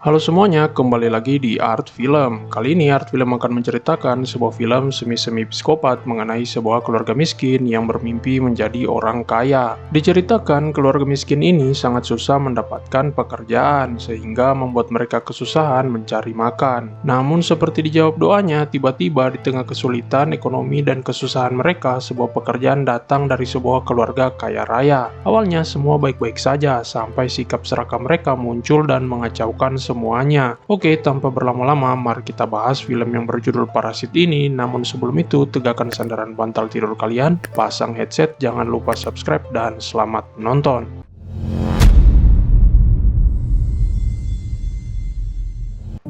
Halo semuanya, kembali lagi di Art Film. Kali ini Art Film akan menceritakan sebuah film semi-semi psikopat mengenai sebuah keluarga miskin yang bermimpi menjadi orang kaya. Diceritakan keluarga miskin ini sangat susah mendapatkan pekerjaan sehingga membuat mereka kesusahan mencari makan. Namun seperti dijawab doanya, tiba-tiba di tengah kesulitan ekonomi dan kesusahan mereka, sebuah pekerjaan datang dari sebuah keluarga kaya raya. Awalnya semua baik-baik saja sampai sikap serakah mereka muncul dan mengacaukan semuanya. Oke, tanpa berlama-lama, mari kita bahas film yang berjudul Parasit ini. Namun sebelum itu, tegakkan sandaran bantal tidur kalian, pasang headset, jangan lupa subscribe, dan selamat menonton.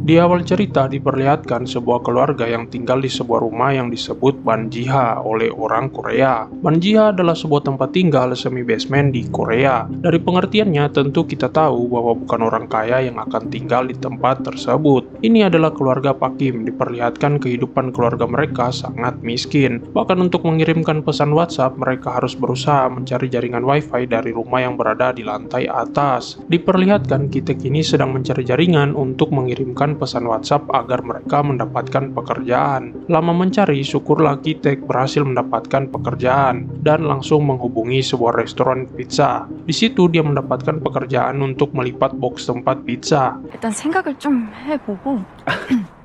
Di awal cerita diperlihatkan sebuah keluarga yang tinggal di sebuah rumah yang disebut Banjiha oleh orang Korea. Banjiha adalah sebuah tempat tinggal semi basement di Korea. Dari pengertiannya tentu kita tahu bahwa bukan orang kaya yang akan tinggal di tempat tersebut. Ini adalah keluarga Pak Kim. Diperlihatkan kehidupan keluarga mereka sangat miskin. Bahkan untuk mengirimkan pesan WhatsApp mereka harus berusaha mencari jaringan wifi dari rumah yang berada di lantai atas. Diperlihatkan Kitek ini sedang mencari jaringan untuk mengirimkan pesan WhatsApp agar mereka mendapatkan pekerjaan. Lama mencari, syukurlah Kitek berhasil mendapatkan pekerjaan dan langsung menghubungi sebuah restoran pizza. Di situ dia mendapatkan pekerjaan untuk melipat box tempat pizza. 일단 생각을 좀 해보고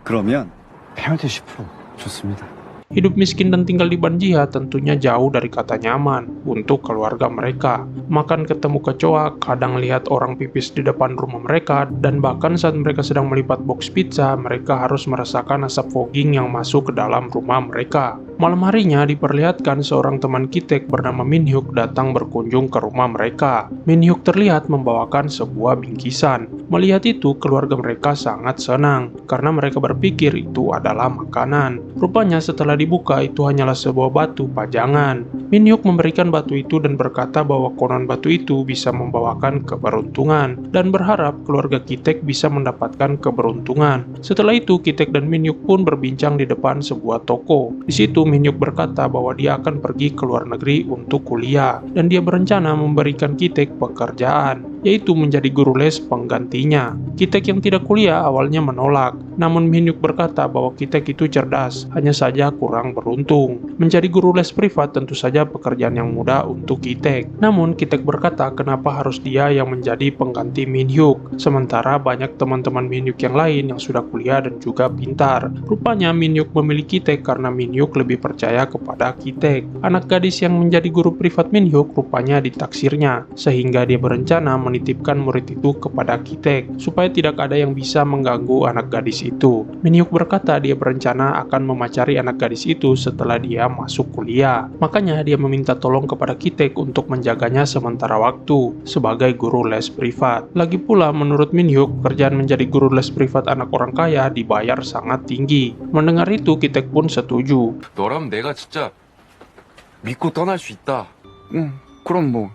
그러면 페널티 10% 좋습니다. Hidup miskin dan tinggal di Banjiha tentunya jauh dari kata nyaman untuk keluarga mereka. Makan ketemu kecoa, kadang lihat orang pipis di depan rumah mereka, dan bahkan saat mereka sedang melipat box pizza, mereka harus merasakan asap fogging yang masuk ke dalam rumah mereka. Malam harinya diperlihatkan seorang teman Kitek bernama Min Hyuk datang berkunjung ke rumah mereka. Min Hyuk terlihat membawakan sebuah bingkisan. Melihat itu, keluarga mereka sangat senang karena mereka berpikir itu adalah makanan. Rupanya setelah dibuka itu hanyalah sebuah batu pajangan. Min Hyuk memberikan batu itu dan berkata bahwa konon batu itu bisa membawakan keberuntungan dan berharap keluarga Kitek bisa mendapatkan keberuntungan. Setelah itu Kitek dan Min Hyuk pun berbincang di depan sebuah toko. Di situ Min Hyuk berkata bahwa dia akan pergi ke luar negeri untuk kuliah dan dia berencana memberikan Kitek pekerjaan, yaitu menjadi guru les penggantinya. Kitek yang tidak kuliah awalnya menolak, namun Min Hyuk berkata bahwa Kitek itu cerdas, hanya saja kurang beruntung. Menjadi guru les privat tentu saja pekerjaan yang mudah untuk Kitek. Namun Kitek berkata kenapa harus dia yang menjadi pengganti Min Hyuk, sementara banyak teman-teman Min Hyuk yang lain yang sudah kuliah dan juga pintar. Rupanya Min Hyuk memilih Kitek karena Min Hyuk lebih percaya kepada Kitek. Anak gadis yang menjadi guru privat Min Hyuk rupanya ditaksirnya, sehingga dia berencana menitipkan murid itu kepada Kitek supaya tidak ada yang bisa mengganggu anak gadis itu. Min Hyuk berkata dia berencana akan memacari anak gadis itu setelah dia masuk kuliah. Makanya dia meminta tolong kepada Kitek untuk menjaganya sementara waktu sebagai guru les privat. Lagi pula menurut Min Hyuk, pekerjaan menjadi guru les privat anak orang kaya dibayar sangat tinggi. Mendengar itu Kitek pun setuju. 너라면 내가 진짜 믿고 떠날 수 있다. 그럼 뭐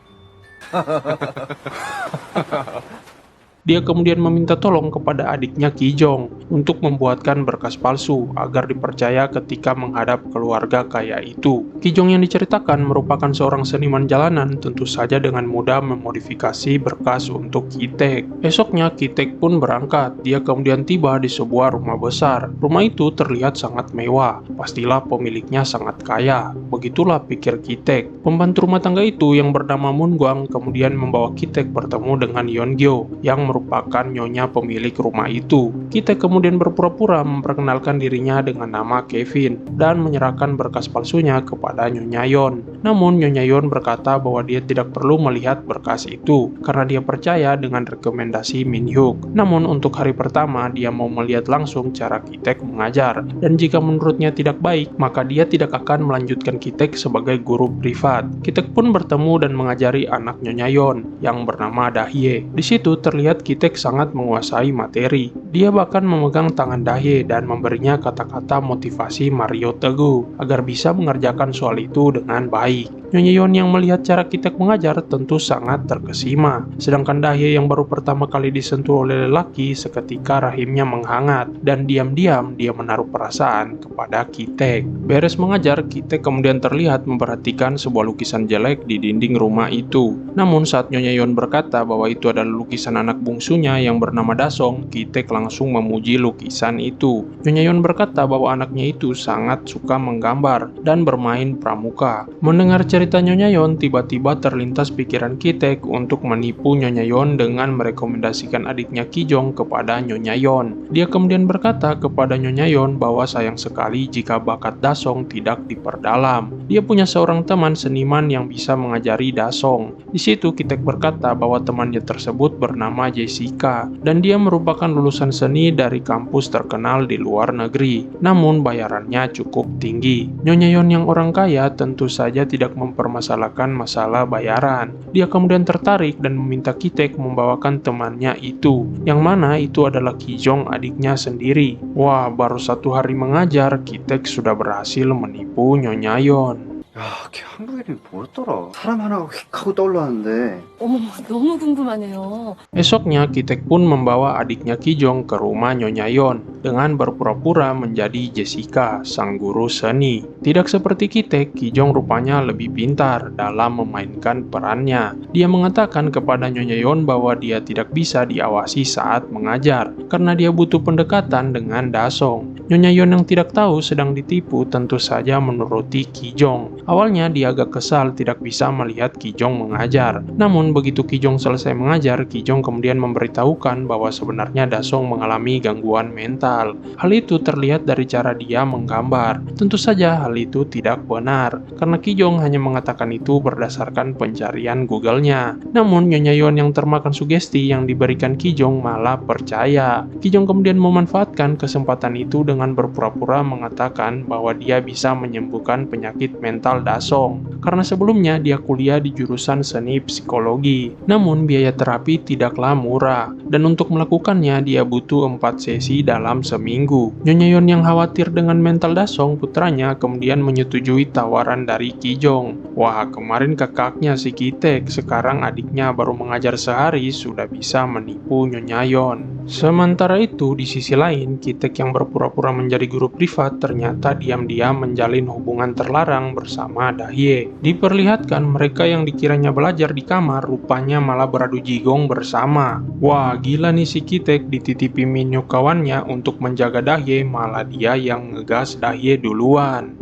Dia kemudian meminta tolong kepada adiknya Ki Jong untuk membuatkan berkas palsu agar dipercaya ketika menghadap keluarga kaya itu. Ki Jong yang diceritakan merupakan seorang seniman jalanan, tentu saja dengan mudah memodifikasi berkas untuk Kitek. Esoknya Kitek pun berangkat. Dia kemudian tiba di sebuah rumah besar. Rumah itu terlihat sangat mewah. Pastilah pemiliknya sangat kaya. Begitulah pikir Kitek. Pembantu rumah tangga itu yang bernama Moon Gwang kemudian membawa Kitek bertemu dengan Yeongyo yang merupakan nyonya pemilik rumah itu. Kitek kemudian berpura-pura memperkenalkan dirinya dengan nama Kevin dan menyerahkan berkas palsunya kepada Nyonya Yeon. Namun Nyonya Yeon berkata bahwa dia tidak perlu melihat berkas itu karena dia percaya dengan rekomendasi Min Hyuk. Namun untuk hari pertama dia mau melihat langsung cara Kitek mengajar, dan jika menurutnya tidak baik maka dia tidak akan melanjutkan Kitek sebagai guru privat. Kitek pun bertemu dan mengajari anak Nyonya Yeon yang bernama Dahye. Di situ terlihat Kitek sangat menguasai materi. Dia bahkan memegang tangan Dahye dan memberinya kata-kata motivasi Mario Teguh agar bisa mengerjakan soal itu dengan baik. Nyonya Yon yang melihat cara Ki-taek mengajar tentu sangat terkesima. Sedangkan Dahye yang baru pertama kali disentuh oleh lelaki seketika rahimnya menghangat dan diam-diam dia menaruh perasaan kepada Ki-taek. Beres mengajar, Ki-taek kemudian terlihat memperhatikan sebuah lukisan jelek di dinding rumah itu. Namun saat Nyonya Yon berkata bahwa itu adalah lukisan anak bungsunya yang bernama Dasong, Ki-taek langsung memuji lukisan itu. Nyonya Yon berkata bahwa anaknya itu sangat suka menggambar dan bermain pramuka. Mendengar cerita Nyonya Yon, tiba-tiba terlintas pikiran Ki-taek untuk menipu Nyonya Yon dengan merekomendasikan adiknya Ki-jong kepada Nyonya Yon. Dia kemudian berkata kepada Nyonya Yon bahwa sayang sekali jika bakat Dasong tidak diperdalam. Dia punya seorang teman seniman yang bisa mengajari Dasong. Di situ Ki-taek berkata bahwa temannya tersebut bernama Jessica dan dia merupakan lulusan seni dari kampus terkenal di luar negeri. Namun bayarannya cukup tinggi. Nyonya Yon yang orang kaya tentu saja tidak mempermasalahkan masalah bayaran. Dia kemudian tertarik dan meminta Ki-taek membawakan temannya itu, yang mana itu adalah Ki-jong adiknya sendiri. Wah, baru 1 hari mengajar, Ki-taek sudah berhasil menipu Nyonya Yon. 야, 걔 한국 이름이 뭐였더라? 사람 하나가 휙 하고 떠올랐는데. 어머, 너무 궁금하네요. Esoknya, Ki-taek pun membawa adiknya Ki-jong ke rumah Nyonya Yon dengan berpura-pura menjadi Jessica, sang guru seni. Tidak seperti Ki-taek, Ki-jong rupanya lebih pintar dalam memainkan perannya. Dia mengatakan kepada Nyonya Yon bahwa dia tidak bisa diawasi saat mengajar karena dia butuh pendekatan dengan Dasong. Nyonya Yon yang tidak tahu sedang ditipu tentu saja menuruti Ki-jong. Awalnya dia agak kesal tidak bisa melihat Ki-jong mengajar. Namun begitu Ki-jong selesai mengajar, Ki-jong kemudian memberitahukan bahwa sebenarnya Dasong mengalami gangguan mental. Hal itu terlihat dari cara dia menggambar. Tentu saja hal itu tidak benar, karena Ki-jong hanya mengatakan itu berdasarkan pencarian Google-nya. Namun Nyonya Yon yang termakan sugesti yang diberikan Ki-jong malah percaya. Ki-jong kemudian memanfaatkan kesempatan itu dengan berpura-pura mengatakan bahwa dia bisa menyembuhkan penyakit mental Dasong, karena sebelumnya dia kuliah di jurusan seni psikologi. Namun biaya terapi tidaklah murah, dan untuk melakukannya dia butuh 4 sesi dalam seminggu. Nyonya Yon yang khawatir dengan mental Dasong putranya kemudian menyetujui tawaran dari Ki-jong. Wah, kemarin kakaknya si Ki-taek, sekarang adiknya baru mengajar sehari sudah bisa menipu Nyonya Yon. Sementara itu, di sisi lain, Ki-taek yang berpura-pura menjadi guru privat ternyata diam-diam menjalin hubungan terlarang bersama Dahye. Diperlihatkan mereka yang dikiranya belajar di kamar rupanya malah beradu jigong bersama. Wah, gila nih si Ki-taek, dititipi Minyo kawannya untuk menjaga Dahye, malah dia yang ngegas Dahye duluan.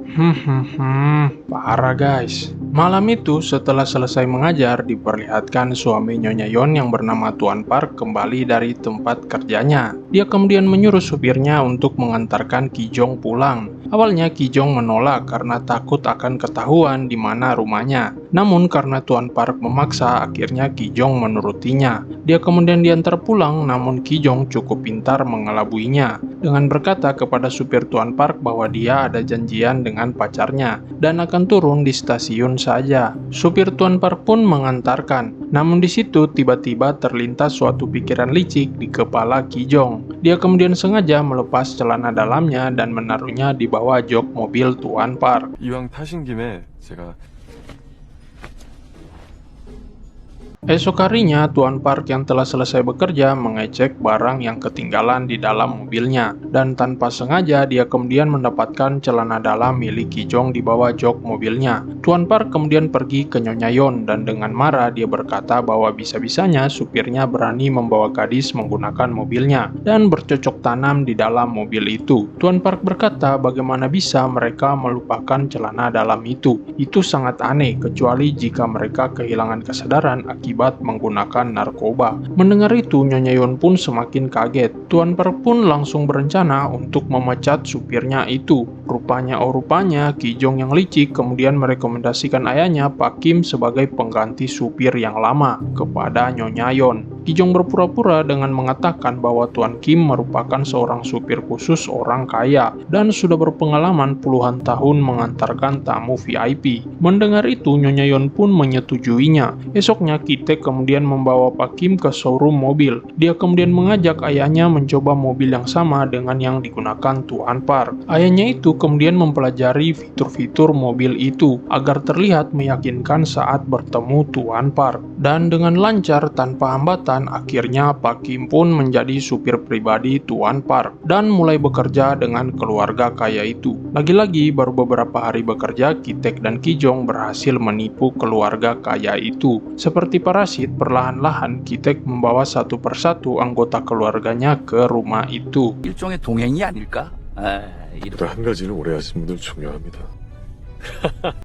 Parah guys. Malam itu setelah selesai mengajar, diperlihatkan suami Nyonya Yon yang bernama Tuan Park kembali dari tempat kerjanya. Dia kemudian menyuruh supirnya untuk mengantarkan Ki-jong pulang. Awalnya Ki-jong menolak karena takut akan ketahuan di mana rumahnya. Namun karena Tuan Park memaksa, akhirnya Ki-jong menurutinya. Dia kemudian diantar pulang, namun Ki-jong cukup pintar mengelabuinya dengan berkata kepada supir Tuan Park bahwa dia ada janjian dengan pacarnya dan akan turun di stasiun saja. Supir Tuan Park pun mengantarkan. Namun di situ tiba-tiba terlintas suatu pikiran licik di kepala Ki-jong. Dia kemudian sengaja melepas celana dalamnya dan menaruhnya di bawah jok mobil Tuan Park. 이왕 타신 김에 제가 Esok harinya, Tuan Park yang telah selesai bekerja mengecek barang yang ketinggalan di dalam mobilnya, dan tanpa sengaja dia kemudian mendapatkan celana dalam milik Ki-jong di bawah jok mobilnya. Tuan Park kemudian pergi ke Nyonya Yon dan dengan marah dia berkata bahwa bisa-bisanya supirnya berani membawa gadis menggunakan mobilnya dan bercocok tanam di dalam mobil itu. Tuan Park berkata bagaimana bisa mereka melupakan celana dalam itu. Itu sangat aneh, kecuali jika mereka kehilangan kesadaran akibat menggunakan narkoba. Mendengar itu, Nyonya Yon pun semakin kaget. Tuan Park pun langsung berencana untuk memecat supirnya itu. Rupanya Ki-jong yang licik kemudian merekomendasikan ayahnya Pak Kim sebagai pengganti supir yang lama kepada Nyonya Yon. Ki-jong berpura-pura dengan mengatakan bahwa Tuan Kim merupakan seorang supir khusus orang kaya dan sudah berpengalaman puluhan tahun mengantarkan tamu VIP. Mendengar itu, Nyonya Yon pun menyetujuinya. Esoknya Kitek kemudian membawa Pak Kim ke showroom mobil. Dia kemudian mengajak ayahnya mencoba mobil yang sama dengan yang digunakan Tuan Park. Ayahnya itu kemudian mempelajari fitur-fitur mobil itu agar terlihat meyakinkan saat bertemu Tuan Park. Dan dengan lancar tanpa hambatan, akhirnya Pak Kim pun menjadi supir pribadi Tuan Park dan mulai bekerja dengan keluarga kaya itu. Lagi-lagi baru beberapa hari bekerja, Kitek dan Kijong berhasil menipu keluarga kaya itu. Seperti parasit, perlahan-lahan Kitek membawa satu persatu anggota keluarganya ke rumah itu. 일종의 동행이 아닐까? 한 가지는 오래 하신 분들 중요합니다.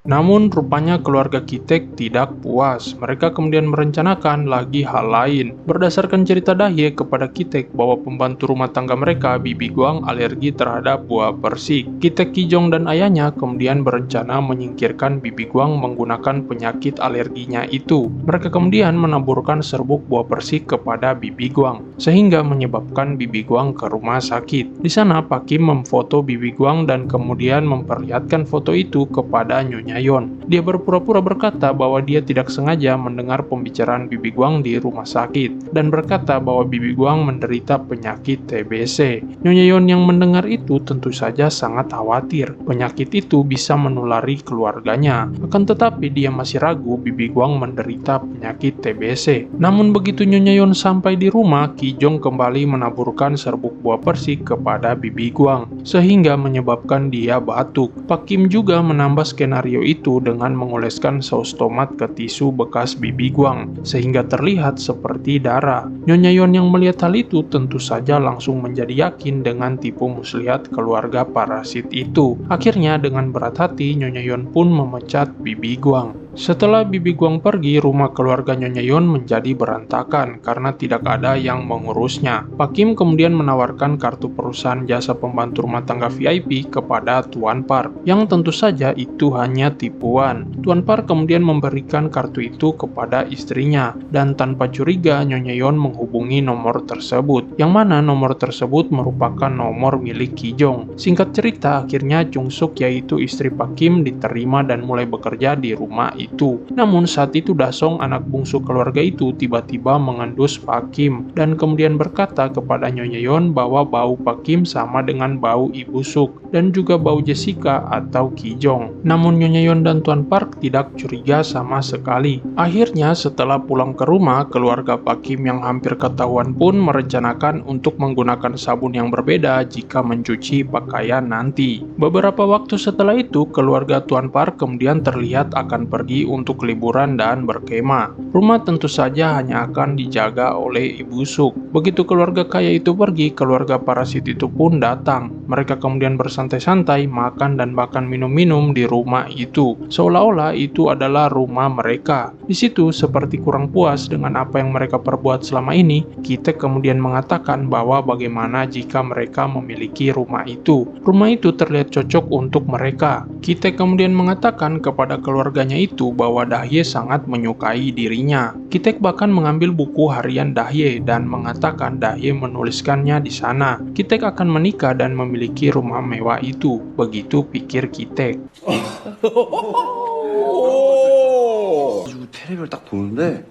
Namun rupanya keluarga Kitek tidak puas. Mereka kemudian merencanakan lagi hal lain. Berdasarkan cerita Dahye kepada Kitek bahwa pembantu rumah tangga mereka, Bibi Guang, alergi terhadap buah persik. Kitek, Kijong, dan ayahnya kemudian berencana menyingkirkan Bibi Guang menggunakan penyakit alerginya itu. Mereka kemudian menaburkan serbuk buah persik kepada Bibi Guang, sehingga menyebabkan Bibi Guang ke rumah sakit. Di sana Pak Kim memfoto Bibi Guang dan kemudian memperlihatkan foto itu kepada Nyonya Yon. Dia berpura-pura berkata bahwa dia tidak sengaja mendengar pembicaraan Bibi Guang di rumah sakit dan berkata bahwa Bibi Guang menderita penyakit TBC. Nyonya Yon yang mendengar itu tentu saja sangat khawatir. Penyakit itu bisa menulari keluarganya. Akan tetapi dia masih ragu Bibi Guang menderita penyakit TBC. Namun begitu Nyonya Yon sampai di rumah, Kijong kembali menaburkan serbuk buah persik kepada Bibi Guang sehingga menyebabkan dia batuk. Pak Kim juga menambah skenario itu dengan mengoleskan saus tomat ke tisu bekas Bibi Guang sehingga terlihat seperti darah. Nyonya Yon yang melihat hal itu tentu saja langsung menjadi yakin dengan tipu muslihat keluarga parasit itu. Akhirnya dengan berat hati Nyonya Yon pun memecat Bibi Guang. Setelah Bibi Guang pergi, rumah keluarga Nyonya Yon menjadi berantakan karena tidak ada yang mengurusnya. Pak Kim kemudian menawarkan kartu perusahaan jasa pembantu rumah tangga VIP kepada Tuan Park, yang tentu saja itu hanya tipuan. Tuan Park kemudian memberikan kartu itu kepada istrinya, dan tanpa curiga Nyonya Yon menghubungi nomor tersebut, yang mana nomor tersebut merupakan nomor milik Kijong. Singkat cerita, akhirnya Chung Suk yaitu istri Pak Kim diterima dan mulai bekerja di rumah itu. Namun saat itu Dasong, anak bungsu keluarga itu, tiba-tiba mengendus Pak Kim dan kemudian berkata kepada Nyonya Yon bahwa bau Pak Kim sama dengan bau Ibu Suk dan juga bau Jessica atau Kijong. Namun Nyonya Yon dan Tuan Park tidak curiga sama sekali. Akhirnya setelah pulang ke rumah, keluarga Pak Kim yang hampir ketahuan pun merencanakan untuk menggunakan sabun yang berbeda jika mencuci pakaian nanti. Beberapa waktu setelah itu, keluarga Tuan Park kemudian terlihat akan pergi untuk liburan dan berkemah. Rumah tentu saja hanya akan dijaga oleh Ibu Suk. Begitu keluarga kaya itu pergi, keluarga parasit itu pun datang. Mereka kemudian bersantai-santai, makan dan bahkan minum-minum di rumah itu, seolah-olah itu adalah rumah mereka. Di situ seperti kurang puas dengan apa yang mereka perbuat selama ini, Kitek kemudian mengatakan bahwa bagaimana jika mereka memiliki rumah itu. Rumah itu terlihat cocok untuk mereka. Kitek kemudian mengatakan kepada keluarganya itu bahwa Dahye sangat menyukai dirinya. Kitek bahkan mengambil buku harian Dahye dan mengatakan Dahye menuliskannya di sana. Kitek akan menikah dan memiliki rumah mewah itu. Begitu pikir Kitek. 가지고 테레비를 딱 보는데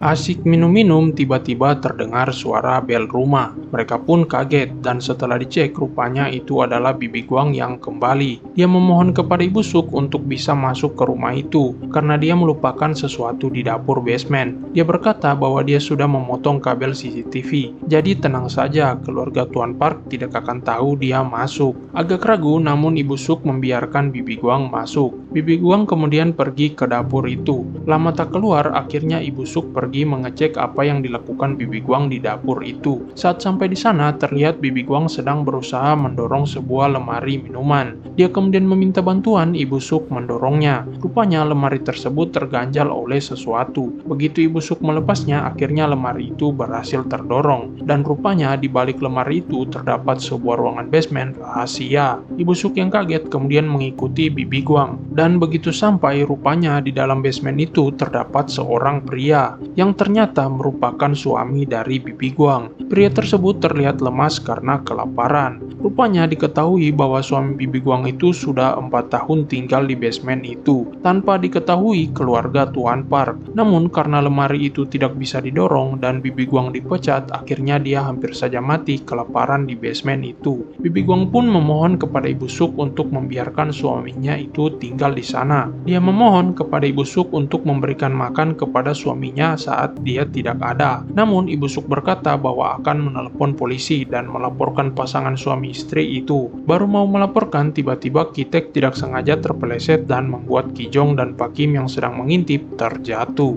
Asik minum-minum, tiba-tiba terdengar suara bel rumah. Mereka pun kaget, dan setelah dicek, rupanya itu adalah Bibi Guang yang kembali. Dia memohon kepada Ibu Suk untuk bisa masuk ke rumah itu, karena dia melupakan sesuatu di dapur basement. Dia berkata bahwa dia sudah memotong kabel CCTV. Jadi tenang saja, keluarga Tuan Park tidak akan tahu dia masuk. Agak ragu, namun Ibu Suk membiarkan Bibi Guang masuk. Bibi Guang kemudian pergi ke dapur itu. Lama tak keluar, akhirnya Ibu Suk pergi mengecek apa yang dilakukan Bibi Guang di dapur itu. Saat sampai di sana, terlihat Bibi Guang sedang berusaha mendorong sebuah lemari minuman. Dia kemudian meminta bantuan, Ibu Suk mendorongnya. Rupanya lemari tersebut terganjal oleh sesuatu. Begitu Ibu Suk melepasnya, akhirnya lemari itu berhasil terdorong. Dan rupanya di balik lemari itu terdapat sebuah ruangan basement rahasia. Ibu Suk yang kaget kemudian mengikuti Bibi Guang. Dan begitu sampai, rupanya di dalam basement itu terdapat seorang pria yang ternyata merupakan suami dari Bibi Guang. Pria tersebut terlihat lemas karena kelaparan. Rupanya diketahui bahwa suami Bibi Guang itu sudah 4 tahun tinggal di basement itu tanpa diketahui keluarga Tuan Park. Namun karena lemari itu tidak bisa didorong dan Bibi Guang dipecat, akhirnya dia hampir saja mati kelaparan di basement itu. Bibi Guang pun memohon kepada Ibu Suk untuk membiarkan suaminya itu tinggal di sana. Dia memohon kepada Ibu Suk untuk memberikan makan kepada suaminya saat dia tidak ada. Namun Ibu Suk berkata bahwa akan menelepon polisi dan melaporkan pasangan suami istri itu. Baru mau melaporkan, tiba-tiba Ki-taek tidak sengaja terpeleset dan membuat Ki-jong dan Pak Kim yang sedang mengintip terjatuh.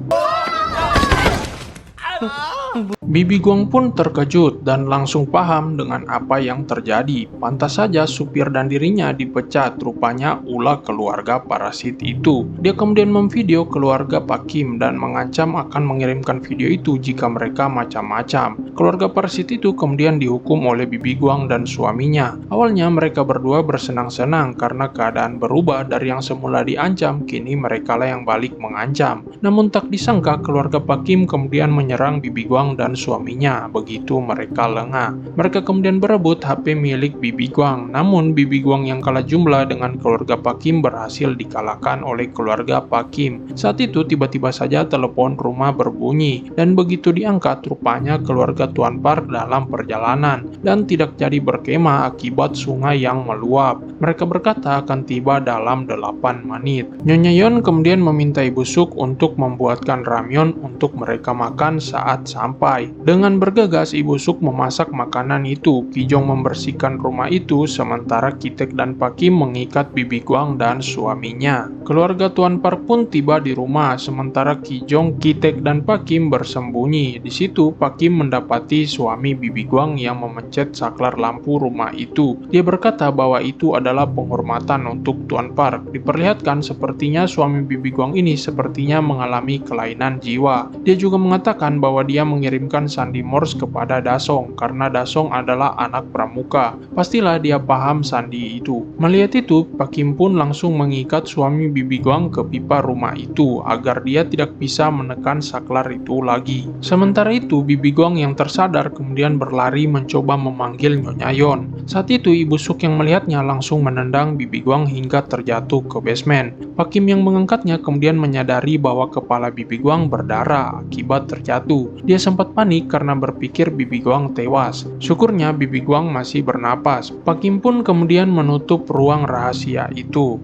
Bibi Guang pun terkejut dan langsung paham dengan apa yang terjadi. Pantas saja supir dan dirinya dipecat, rupanya ulah keluarga parasit itu. Dia kemudian memvideo keluarga Pak Kim dan mengancam akan mengirimkan video itu jika mereka macam-macam. Keluarga parasit itu kemudian dihukum oleh Bibi Guang dan suaminya. Awalnya mereka berdua bersenang-senang karena keadaan berubah, dari yang semula diancam, kini mereka lah yang balik mengancam. Namun tak disangka keluarga Pak Kim kemudian menyerang Bibi Guang dan suaminya. Begitu mereka lengah, mereka kemudian berebut HP milik Bibi Guang. Namun Bibi Guang yang kalah jumlah dengan keluarga Pak Kim berhasil dikalahkan oleh keluarga Pak Kim. Saat itu tiba-tiba saja telepon rumah berbunyi dan begitu diangkat, rupanya keluarga Tuan Park dalam perjalanan dan tidak jadi berkemah akibat sungai yang meluap. Mereka berkata akan tiba dalam 8 menit. Nyonya Yeon kemudian meminta Ibu Suk untuk membuatkan ramyeon untuk mereka makan saat sampai. Dengan bergegas Ibu Suk memasak makanan itu. Ki-jong membersihkan rumah itu sementara Ki-taek dan Pak Kim mengikat Bibi Guang dan suaminya. Keluarga Tuan Park pun tiba di rumah sementara Ki-jong, Ki-taek dan Pak Kim bersembunyi. Di situ Pak Kim mendapati suami Bibi Guang yang memencet saklar lampu rumah itu. Dia berkata bahwa itu adalah penghormatan untuk Tuan Park. Diperlihatkan sepertinya suami Bibi Guang ini sepertinya mengalami kelainan jiwa. Dia juga mengatakan bahwa dia mengirimkan sandi Morse kepada Dasong karena Dasong adalah anak pramuka. Pastilah dia paham sandi itu. Melihat itu, Pak Kim pun langsung mengikat suami Bibi Guang ke pipa rumah itu agar dia tidak bisa menekan saklar itu lagi. Sementara itu, Bibi Guang yang tersadar kemudian berlari mencoba memanggil Nyonya Yeon. Saat itu Ibu Suk yang melihatnya langsung menendang Bibi Guang hingga terjatuh ke basement. Pak Kim yang mengangkatnya kemudian menyadari bahwa kepala Bibi Guang berdarah akibat terjatuh. Dia sempat panik karena berpikir Bibi Guang tewas. Syukurnya Bibi Guang masih bernapas. Pak Kim pun kemudian menutup ruang rahasia itu.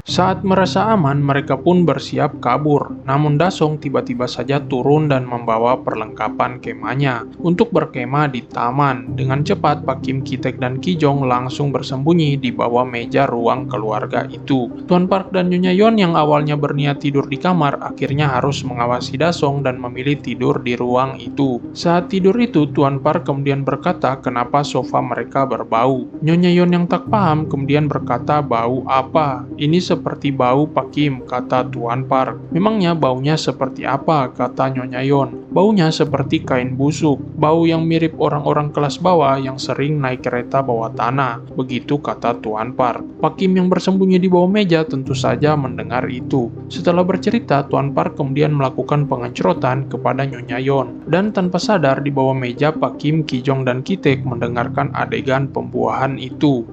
Saat merasa aman, mereka pun bersiap kabur. Namun Dasong tiba-tiba saja turun dan membawa perlengkapan kemahnya untuk berkemah di taman. Dengan cepat, Pak Kim, Ki-taek, dan Ki-jong langsung bersembunyi di bawah meja ruang keluarga itu. Tuan Park dan Nyonya Yeon yang awalnya berniat tidur di kamar, akhirnya harus mengawasi Dasong dan memilih tidur di ruang itu. Saat tidur itu, Tuan Park kemudian berkata kenapa sofa mereka berbau. Nyonya Yeon yang tak paham kemudian berkata, bau apa? Ini seperti bau Pak Kim, kata Tuan Park. Memangnya baunya seperti apa, kata Nyonya Yeon. Baunya seperti kain busuk, bau yang mirip orang-orang kelas bawah yang sering naik kereta bawah tanah. Begitu kata Tuan Park. Pak Kim yang bersembunyi di bawah meja tentu saja mendengar itu. Setelah bercerita, Tuan Park kemudian melakukan pengencrotan kepada Nyonya Yeon. Dan tanpa sadar di bawah meja Pak Kim, Ki-jong, dan Ki-taek mendengarkan adegan pembuahan itu.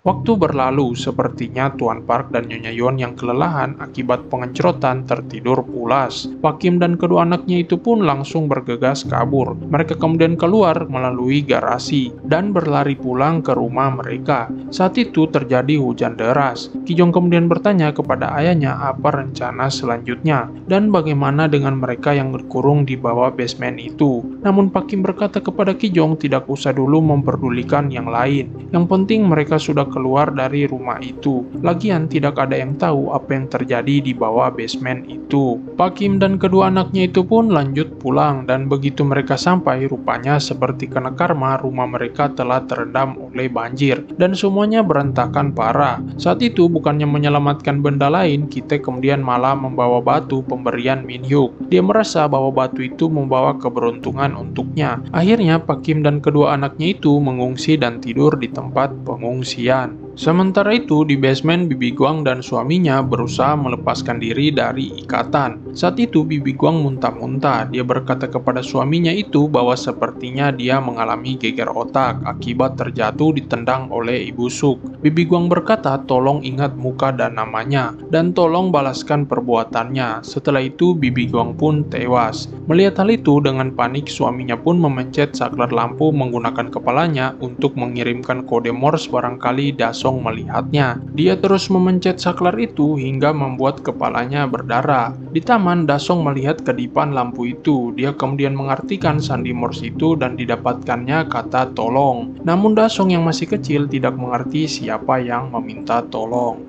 Waktu berlalu, sepertinya Tuan Park dan Nyonya Yeon yang kelelahan akibat pengencrotan tertidur pulas. Pak Kim dan kedua anaknya itu pun langsung bergegas kabur. Mereka kemudian keluar melalui garasi dan berlari pulang ke rumah mereka. Saat itu terjadi hujan deras. Ki-jong kemudian bertanya kepada ayahnya apa rencana selanjutnya dan bagaimana dengan mereka yang dikurung di bawah basement itu. Namun Pak Kim berkata kepada Ki-jong tidak usah dulu memperdulikan yang lain. Yang penting mereka sudah keluar dari rumah itu. Lagian tidak ada yang tahu apa yang terjadi di bawah basement itu. Pak Kim dan kedua anaknya itu pun lanjut pulang, dan begitu mereka sampai, rupanya seperti kena karma, rumah mereka telah terendam oleh banjir dan semuanya berantakan parah. Saat itu bukannya menyelamatkan benda lain, Ki-taek kemudian malah membawa batu pemberian Min Hyuk. Dia merasa bahwa batu itu membawa keberuntungan untuknya. Akhirnya Pak Kim dan kedua anaknya itu mengungsi dan tidur di tempat pengungsian. Sementara itu di basement, Bibi Guang dan suaminya berusaha melepaskan diri dari ikatan. Saat itu Bibi Guang muntah-muntah. Dia berkata kepada suaminya itu bahwa sepertinya dia mengalami geger otak akibat terjatuh ditendang oleh Ibu Suk. Bibi Guang berkata tolong ingat muka dan namanya, dan tolong balaskan perbuatannya. Setelah itu Bibi Guang pun tewas. Melihat hal itu, dengan panik suaminya pun memencet saklar lampu menggunakan kepalanya untuk mengirimkan kode Morse barangkali Dasong melihatnya. Dia terus memencet saklar itu hingga membuat kepalanya berdarah. Di taman, Dasong melihat kedipan lampu itu. Dia kemudian mengartikan sandi Morse itu dan didapatkannya kata tolong. Namun Dasong yang masih kecil tidak mengerti siapa yang meminta tolong.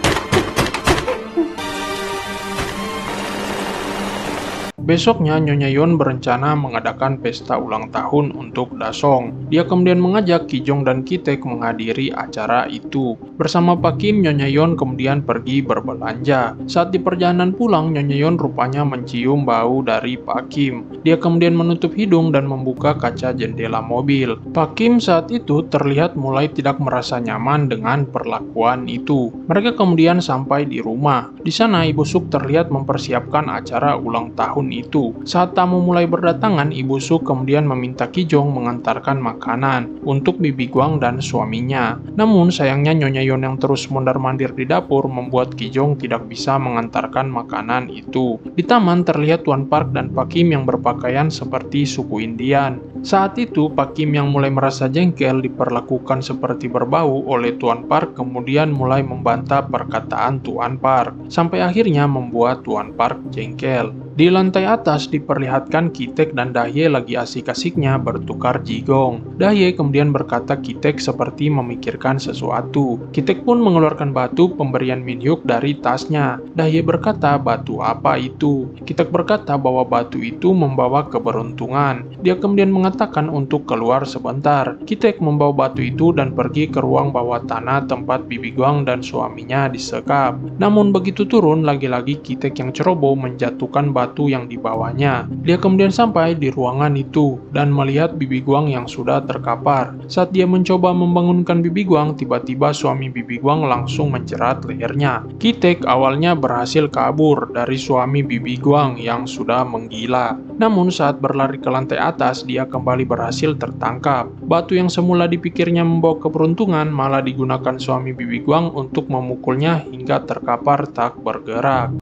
Besoknya Nyonya Yeon berencana mengadakan pesta ulang tahun untuk Dasong. Dia kemudian mengajak Ki Jong dan Ki-taek menghadiri acara itu. Bersama Pak Kim, Nyonya Yeon kemudian pergi berbelanja. Saat di perjalanan pulang, Nyonya Yeon rupanya mencium bau dari Pak Kim. Dia kemudian menutup hidung dan membuka kaca jendela mobil. Pak Kim saat itu terlihat mulai tidak merasa nyaman dengan perlakuan itu. Mereka kemudian sampai di rumah. Di sana Ibu Suk terlihat mempersiapkan acara ulang tahun itu. Saat tamu mulai berdatangan, Ibu Suk kemudian meminta Ki Jong mengantarkan makanan untuk Bibi Guang dan suaminya. Namun sayangnya Nyonya Yeon yang terus mondar-mandir di dapur membuat Ki Jong tidak bisa mengantarkan makanan itu. Di taman terlihat Tuan Park dan Pak Kim yang berpakaian seperti suku Indian. Saat itu Pak Kim yang mulai merasa jengkel diperlakukan seperti berbau oleh Tuan Park kemudian mulai membantah perkataan Tuan Park, sampai akhirnya membuat Tuan Park jengkel. Di lantai atas diperlihatkan Ki-taek dan Dahye lagi asik-asiknya bertukar jigong. Dahye kemudian berkata Ki-taek seperti memikirkan sesuatu. Ki-taek pun mengeluarkan batu pemberian Min Hyuk dari tasnya. Dahye berkata, batu apa itu? Ki-taek berkata bahwa batu itu membawa keberuntungan. Dia kemudian mengatakan untuk keluar sebentar. Ki-taek membawa batu itu dan pergi ke ruang bawah tanah tempat Bibi Guang dan suaminya disekap. Namun begitu turun, lagi-lagi Ki-taek yang ceroboh menjatuhkan batu yang dibawanya. Dia kemudian sampai di ruangan itu dan melihat Bibi Guang yang sudah terkapar. Saat dia mencoba membangunkan Bibi Guang, tiba-tiba suami Bibi Guang langsung menjerat lehernya. Ki-taek awalnya berhasil kabur dari suami Bibi Guang yang sudah menggila. Namun saat berlari ke lantai atas, dia kembali berhasil tertangkap. Batu yang semula dipikirnya membawa keberuntungan malah digunakan suami Bibi Guang untuk memukulnya hingga terkapar tak bergerak.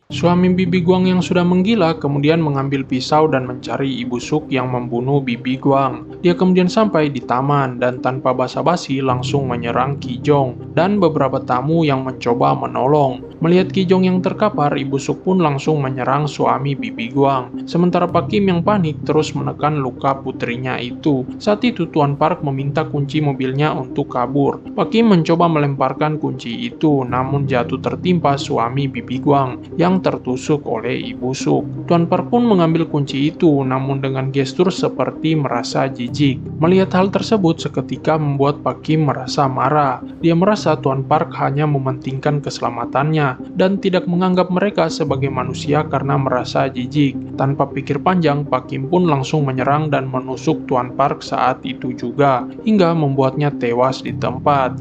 Suami Bibi Guang yang sudah menggila kemudian mengambil pisau dan mencari Ibu Suk yang membunuh Bibi Guang. Dia kemudian sampai di taman dan tanpa basa-basi langsung menyerang Ki Jong dan beberapa tamu yang mencoba menolong. Melihat Ki Jong yang terkapar, Ibu Suk pun langsung menyerang suami Bibi Guang. Sementara Pak Kim yang panik terus menekan luka putrinya itu. Saat itu Tuan Park meminta kunci mobilnya untuk kabur. Pak Kim mencoba melemparkan kunci itu, namun jatuh tertimpa suami Bibi Guang yang tertusuk oleh Ibu Suk. Tuan Park pun mengambil kunci itu, namun dengan gestur seperti merasa jijik. Melihat hal tersebut seketika membuat Pak Kim merasa marah. Dia merasa Tuan Park hanya mementingkan keselamatannya dan tidak menganggap mereka sebagai manusia karena merasa jijik. Tanpa pikir panjang, Pak Kim pun langsung menyerang dan menusuk Tuan Park saat itu juga, hingga membuatnya tewas di tempat.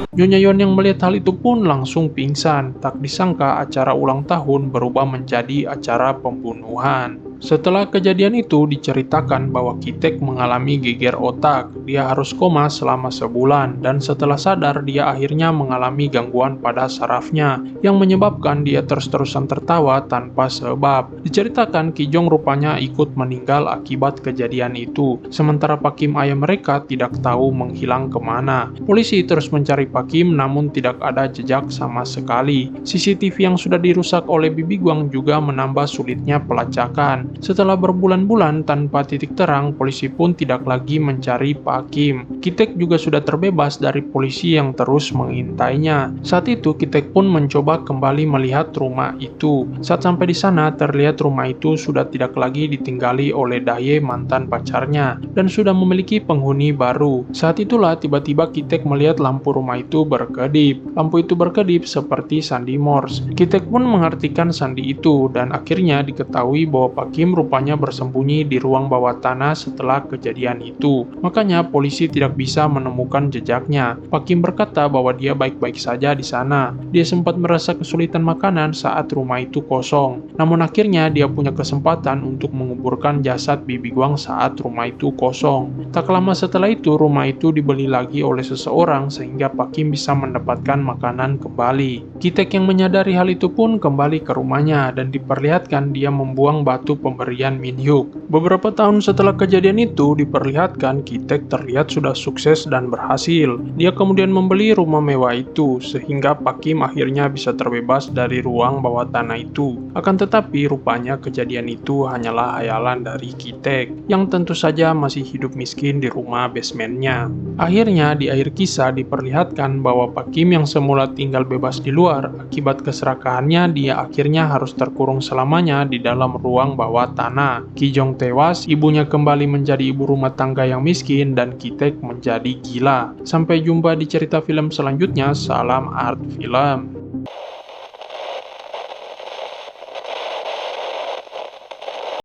Nyonya Yeon yang melihat hal itu pun langsung pingsan. Tak disangka acara ulang tahun berubah menjadi acara pembunuhan. Setelah kejadian itu diceritakan bahwa Ki-taek mengalami geger otak. Dia harus koma selama sebulan dan setelah sadar dia akhirnya mengalami gangguan pada sarafnya yang menyebabkan dia terus-terusan tertawa tanpa sebab. Diceritakan Ki Jong rupanya ikut meninggal akibat kejadian itu. Sementara Pak Kim ayah mereka tidak tahu menghilang kemana. Polisi terus mencari Pak Kim namun tidak ada jejak sama sekali. CCTV yang sudah dirusak oleh Bibi Guang juga menambah sulitnya pelacakan. makanan. Setelah berbulan-bulan tanpa titik terang, polisi pun tidak lagi mencari Pak Kim. Kitek juga sudah terbebas dari polisi yang terus mengintainya. Saat itu Kitek pun mencoba kembali melihat rumah itu. Saat sampai di sana, terlihat rumah itu sudah tidak lagi ditinggali oleh Daye mantan pacarnya dan sudah memiliki penghuni baru. Saat itulah tiba-tiba Kitek melihat lampu rumah itu berkedip. Lampu itu berkedip seperti sandi Morse. Kitek pun mengartikan sandi itu dan akhirnya diketahui bahwa Pak Kim rupanya bersembunyi di ruang bawah tanah setelah kejadian itu. Makanya polisi tidak bisa menemukan jejaknya. Pak Kim berkata bahwa dia baik-baik saja di sana. Dia sempat merasa kesulitan makanan saat rumah itu kosong. Namun akhirnya dia punya kesempatan untuk menguburkan jasad Bibi Guang saat rumah itu kosong. Tak lama setelah itu rumah itu dibeli lagi oleh seseorang sehingga Pak Kim bisa mendapatkan makanan kembali. Kitek yang menyadari hal itu pun kembali ke rumahnya dan diperlihatkan dia membuang batu pemberian Min Hyuk. Beberapa tahun setelah kejadian itu diperlihatkan Kitek terlihat sudah sukses dan berhasil. Dia kemudian membeli rumah mewah itu sehingga Pak Kim akhirnya bisa terbebas dari ruang bawah tanah itu. Akan tetapi rupanya kejadian itu hanyalah hayalan dari Kitek yang tentu saja masih hidup miskin di rumah basementnya. Akhirnya di akhir kisah diperlihatkan bahwa Pak Kim yang semula tinggal bebas di luar, akibat keserakahannya dia akhirnya harus terkurung selamanya di dalam ruang bawah tanah. Ki Jong tewas, ibunya kembali menjadi ibu rumah tangga yang miskin, dan Kitek menjadi gila. Sampai jumpa di cerita film selanjutnya. Salam art film.